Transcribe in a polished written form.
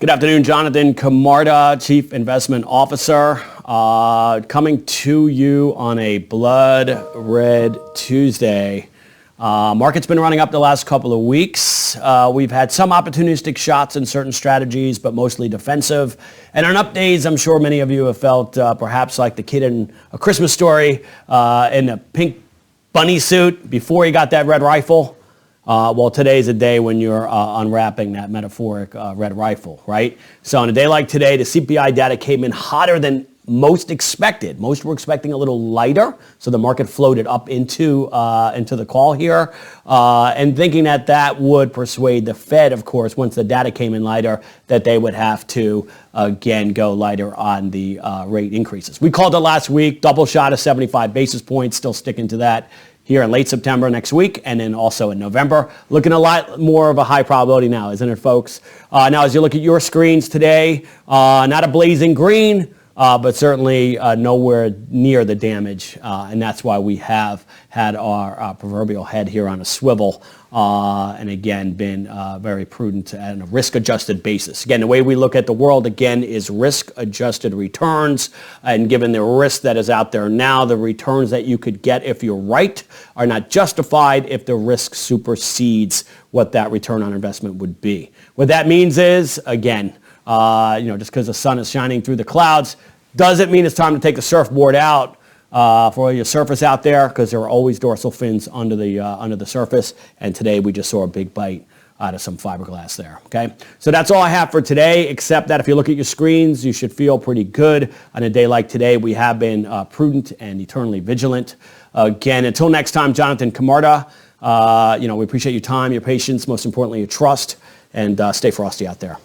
Good afternoon, Jonathan Camarda, Chief Investment Officer, coming to you on a blood red Tuesday. Market's been running up the last couple of weeks. We've had some opportunistic shots in certain strategies, but mostly defensive. And on up days, I'm sure many of you have felt perhaps like the kid in A Christmas Story in a pink bunny suit before he got that red rifle. Well, today's a day when you're unwrapping that metaphoric red rifle, right? So on a day like today, the CPI data came in hotter than most expected. Most were expecting a little lighter, so the market floated up into the call here, and thinking that that would persuade the Fed, of course, once the data came in lighter, that they would have to again go lighter on the rate increases. We called it last week, double shot of 75 basis points, still sticking to that here in late September next week, and then also in November. Looking a lot more of a high probability now, isn't it, folks? Now, as you look at your screens today, not a blazing green, but certainly nowhere near the damage, and that's why we have had our proverbial head here on a swivel, and again, been very prudent on a risk-adjusted basis. Again, the way we look at the world, again, is risk-adjusted returns, and given the risk that is out there now, the returns that you could get if you're right are not justified if the risk supersedes what that return on investment would be. What that means is, again, just because the sun is shining through the clouds doesn't mean it's time to take the surfboard out for all your surfers out there, because there are always dorsal fins under the surface. And today we just saw a big bite out of some fiberglass there. Okay, so that's all I have for today. Except that if you look at your screens, you should feel pretty good on a day like today. We have been prudent and eternally vigilant. Again, until next time, Jonathan Camarda. We appreciate your time, your patience, most importantly, your trust, and stay frosty out there.